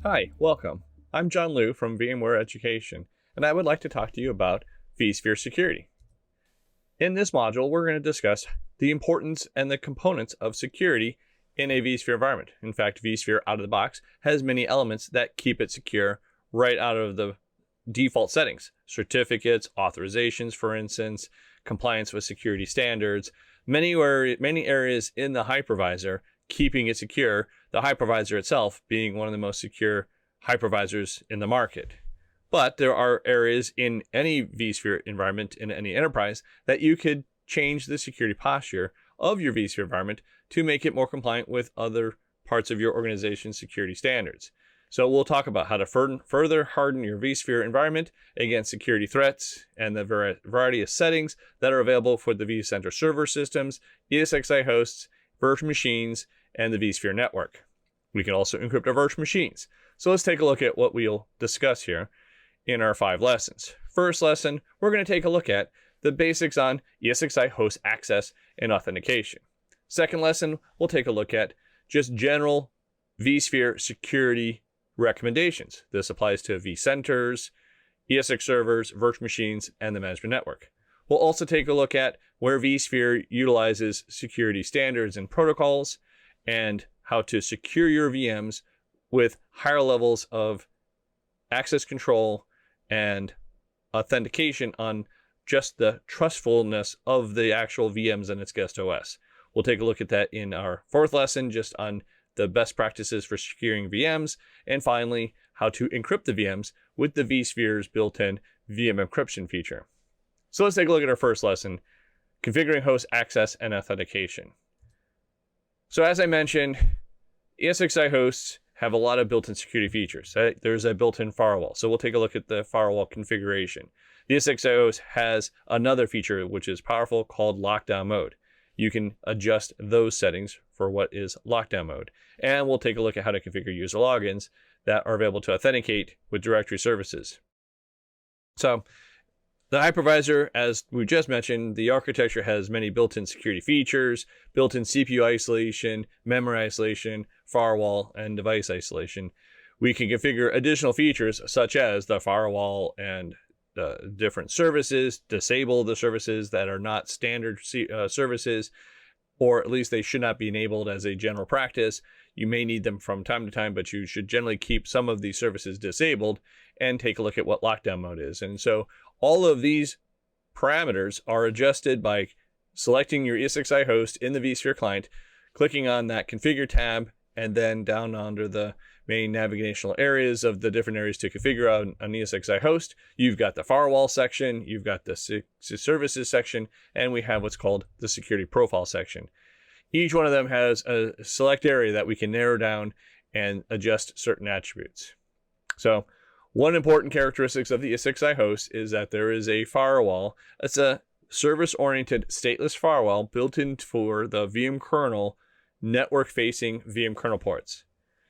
Hi, welcome. I'm John Liu from VMware Education, and I would like to talk to you about vSphere security. In this module, we're going to discuss the importance and the components of security in a vSphere environment. In fact, vSphere out of the box has many elements that keep it secure right out of the default settings. Certificates, authorizations, for instance, compliance with security standards, many areas in the hypervisor keeping it secure, the hypervisor itself being one of the most secure hypervisors in the market. But there are areas in any vSphere environment, in any enterprise, that you could change the security posture of your vSphere environment to make it more compliant with other parts of your organization's security standards. So we'll talk about how to further harden your vSphere environment against security threats and the variety of settings that are available for the vCenter server systems, ESXi hosts, virtual machines, and the vSphere network. We can also encrypt our virtual machines. So let's take a look at what we'll discuss here in our 5 lessons. First lesson, we're going to take a look at the basics on ESXi host access and authentication. Second lesson, we'll take a look at just general vSphere security recommendations. This applies to vCenters, ESX servers, virtual machines, and the management network. We'll also take a look at where vSphere utilizes security standards and protocols and how to secure your VMs with higher levels of access control and authentication on just the trustfulness of the actual VMs and its guest OS. We'll take a look at that in our 4th lesson, just on the best practices for securing VMs, and finally, how to encrypt the VMs with the vSphere's built-in VM encryption feature. So let's take a look at our first lesson, configuring host access and authentication. So as I mentioned, ESXi hosts have a lot of built-in security features. There's a built-in firewall. So we'll take a look at the firewall configuration. The ESXi host has another feature which is powerful called lockdown mode. You can adjust those settings for what is lockdown mode. And we'll take a look at how to configure user logins that are available to authenticate with directory services. So the hypervisor, as we just mentioned, the architecture has many built-in security features, built-in CPU isolation, memory isolation, firewall, and device isolation. We can configure additional features such as the firewall and different services, disable the services that are not standard services, or at least they should not be enabled as a general practice. You may need them from time to time, but you should generally keep some of these services disabled and take a look at what lockdown mode is. And so all of these parameters are adjusted by selecting your ESXi host in the vSphere client, clicking on that configure tab, and then down under the main navigational areas of the different areas to configure out an ESXi host. You've got the firewall section, you've got the services section, and we have what's called the security profile section. Each one of them has a select area that we can narrow down and adjust certain attributes. So one important characteristic of the ESXi host is that there is a firewall. It's a service-oriented stateless firewall built in for the VM kernel network-facing VM kernel ports.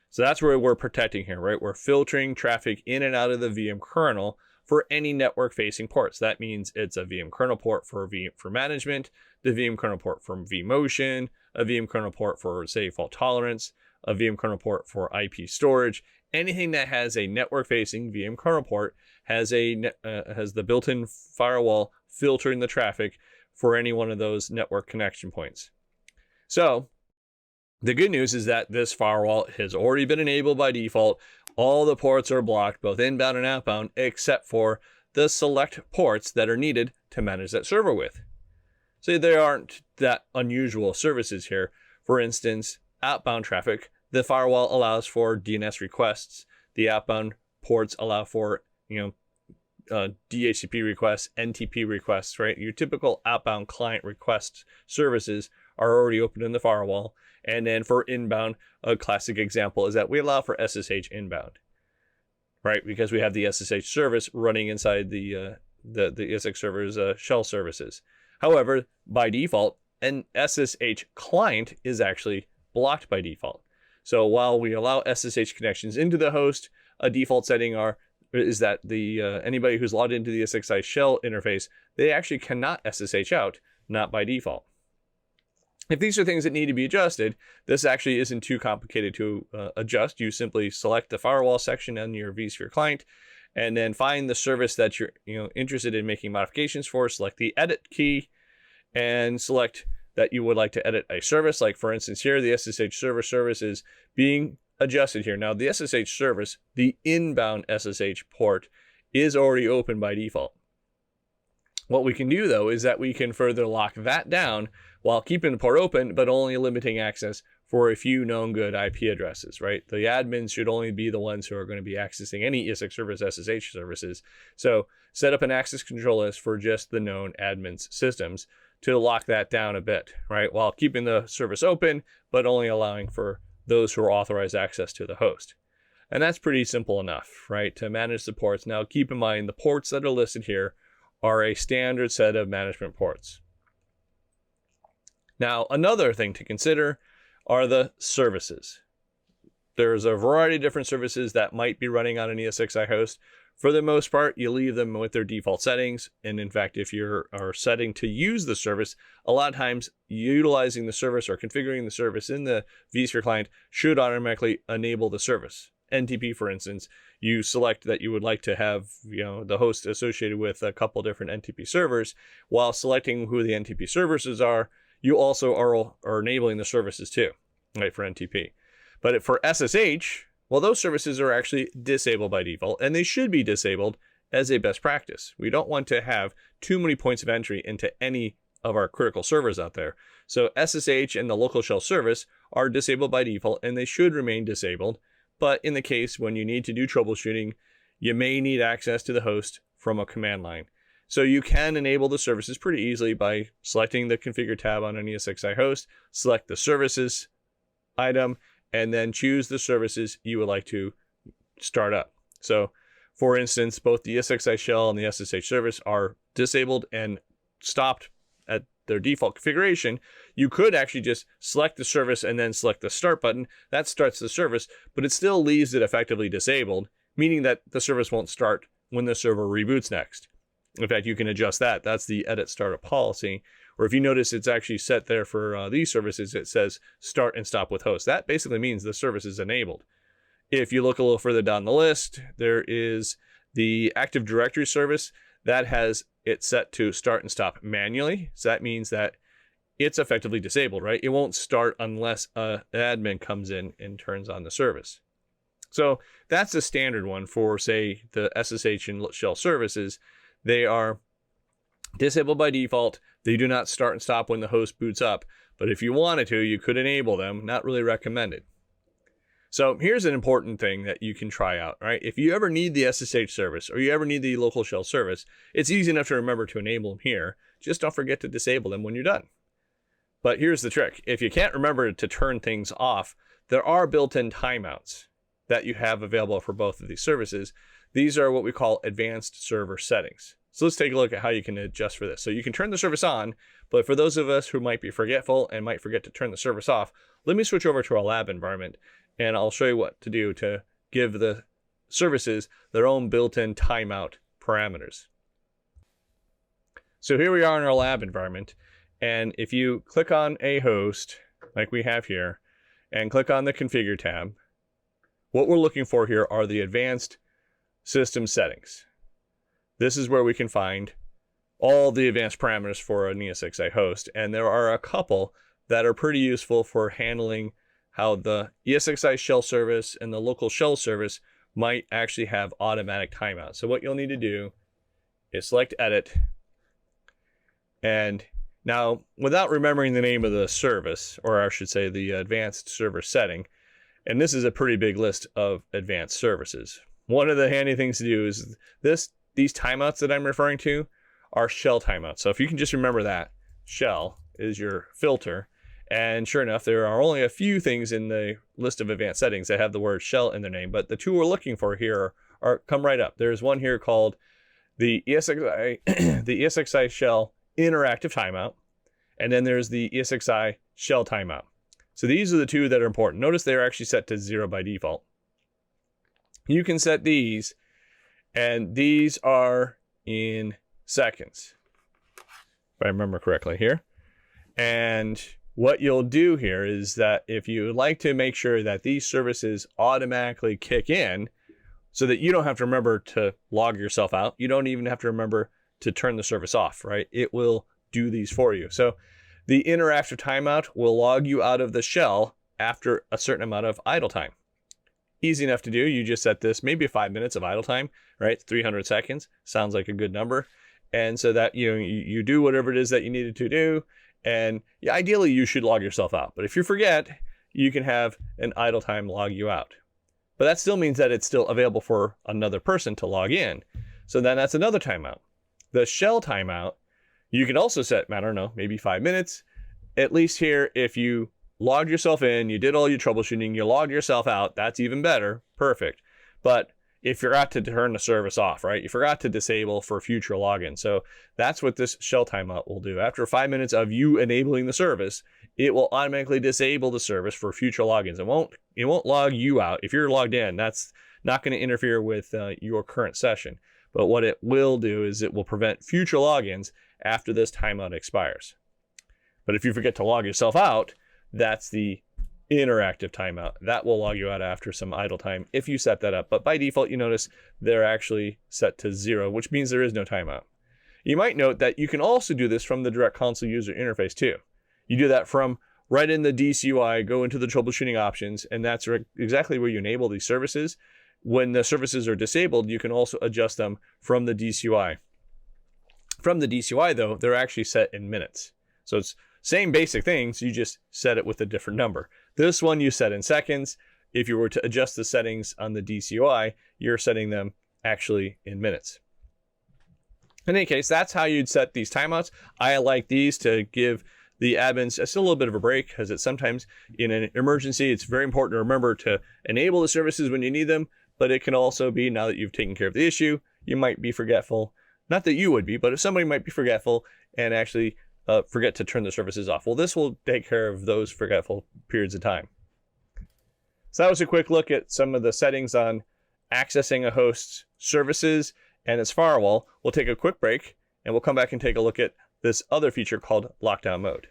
So that's where we're protecting here, right? We're filtering traffic in and out of the VM kernel for any network-facing ports. That means it's a VM kernel port for management, the VM kernel port for vMotion, a VM kernel port for, say, fault tolerance, a VM kernel port for IP storage. Anything that has a network-facing VM kernel port has the built-in firewall filtering the traffic for any one of those network connection points. So the good news is that this firewall has already been enabled by default. All the ports are blocked, both inbound and outbound, except for the select ports that are needed to manage that server with. So there aren't that unusual services here. For instance, outbound traffic, the firewall allows for DNS requests. The outbound ports allow for, DHCP requests, NTP requests, right? Your typical outbound client request services are already open in the firewall. And then for inbound, a classic example is that we allow for SSH inbound, right? Because we have the SSH service running inside the ESX server's shell services. However, by default, an SSH client is actually blocked by default. So while we allow SSH connections into the host, a default setting is that anybody who's logged into the ESXi shell interface, they actually cannot SSH out, not by default. If these are things that need to be adjusted, this actually isn't too complicated to adjust. You simply select the firewall section on your vSphere client, and then find the service that you're interested in making modifications for. Select the edit key, and select that you would like to edit a service. Like for instance here, the SSH server service is being adjusted here. Now the SSH service, the inbound SSH port, is already open by default. What we can do though is that we can further lock that down while keeping the port open, but only limiting access for a few known good IP addresses, right? The admins should only be the ones who are going to be accessing any ESX service SSH services. So set up an access control list for just the known admins systems to lock that down a bit, right? While keeping the service open, but only allowing for those who are authorized access to the host. And that's pretty simple enough, right? To manage the ports. Now keep in mind the ports that are listed here are a standard set of management ports. Now, another thing to consider are the services. There's a variety of different services that might be running on an ESXi host. For the most part, you leave them with their default settings. And in fact, if you are setting to use the service, a lot of times utilizing the service or configuring the service in the vSphere client should automatically enable the service. NTP, for instance, you select that you would like to have the host associated with a couple different NTP servers. While selecting who the NTP services are, you also are enabling the services too, right, for NTP. But for SSH, well, those services are actually disabled by default, and they should be disabled as a best practice. We don't want to have too many points of entry into any of our critical servers out there. So SSH and the local shell service are disabled by default, and they should remain disabled. But in the case when you need to do troubleshooting, you may need access to the host from a command line. So you can enable the services pretty easily by selecting the configure tab on an ESXi host, select the services item, and then choose the services you would like to start up. So for instance, both the ESXi shell and the SSH service are disabled and stopped at their default configuration. You could actually just select the service and then select the start button. That starts the service, but it still leaves it effectively disabled, meaning that the service won't start when the server reboots next. In fact, you can adjust that. That's the edit startup policy. Or if you notice, it's actually set there for these services. It says start and stop with host. That basically means the service is enabled. If you look a little further down the list, there is the Active Directory service that has it set to start and stop manually. So that means that it's effectively disabled, right? It won't start unless an admin comes in and turns on the service. So that's a standard one for, say, the SSH and shell services. They are disabled by default. They do not start and stop when the host boots up. But if you wanted to, you could enable them. Not really recommended. So here's an important thing that you can try out, right? If you ever need the SSH service or you ever need the local shell service, it's easy enough to remember to enable them here. Just don't forget to disable them when you're done. But here's the trick. If you can't remember to turn things off, there are built-in timeouts that you have available for both of these services. These are what we call advanced server settings. So let's take a look at how you can adjust for this. So you can turn the service on, but for those of us who might be forgetful and might forget to turn the service off, let me switch over to our lab environment and I'll show you what to do to give the services their own built-in timeout parameters. So here we are in our lab environment. And if you click on a host, like we have here, and click on the configure tab, what we're looking for here are the advanced system settings. This is where we can find all the advanced parameters for an ESXi host. And there are a couple that are pretty useful for handling how the ESXi shell service and the local shell service might actually have automatic timeouts. So what you'll need to do is select edit. And now, without remembering the name of the service, or I should say the advanced server setting, and this is a pretty big list of advanced services. One of the handy things to do is these timeouts that I'm referring to are shell timeouts. So if you can just remember that, shell is your filter. And sure enough, there are only a few things in the list of advanced settings that have the word shell in their name, but the two we're looking for here are come right up. There's one here called the ESXi shell interactive timeout, and then there's the ESXi shell timeout. So these are the two that are important. Notice they're actually set to 0 by default. You can set these, and these are in seconds, if I remember correctly here. And what you'll do here is that if you would like to make sure that these services automatically kick in so that you don't have to remember to log yourself out, you don't even have to remember to turn the service off, right? It will do these for you. So the interactive timeout will log you out of the shell after a certain amount of idle time. Easy enough to do. You just set this maybe 5 minutes of idle time, right? 300 seconds sounds like a good number. And so that you do whatever it is that you needed to do. And ideally you should log yourself out. But if you forget, you can have an idle time log you out. But that still means that it's still available for another person to log in. So then that's another timeout. The shell timeout, you can also set, I don't know, maybe 5 minutes. At least here, if you logged yourself in, you did all your troubleshooting, you logged yourself out, that's even better, perfect. But if you forgot to turn the service off, right? You forgot to disable for future login. So that's what this shell timeout will do. After 5 minutes of you enabling the service, it will automatically disable the service for future logins. It won't log you out. If you're logged in, that's not going to interfere with your current session. But what it will do is it will prevent future logins after this timeout expires. But if you forget to log yourself out, that's the interactive timeout. That will log you out after some idle time if you set that up. But by default, you notice they're actually set to 0, which means there is no timeout. You might note that you can also do this from the direct console user interface too. You do that from right in the DCUI, go into the troubleshooting options, and that's exactly where you enable these services. When the services are disabled, you can also adjust them from the DCUI. From the DCUI though, they're actually set in minutes. So it's same basic things, you just set it with a different number. This one you set in seconds. If you were to adjust the settings on the DCUI, you're setting them actually in minutes. In any case, that's how you'd set these timeouts. I like these to give the admins just a little bit of a break, because it's sometimes in an emergency, it's very important to remember to enable the services when you need them, but it can also be now that you've taken care of the issue, you might be forgetful. Not that you would be, but if somebody might be forgetful and actually forget to turn the services off. Well, this will take care of those forgetful periods of time. So that was a quick look at some of the settings on accessing a host's services and its firewall. We'll take a quick break and we'll come back and take a look at this other feature called lockdown mode.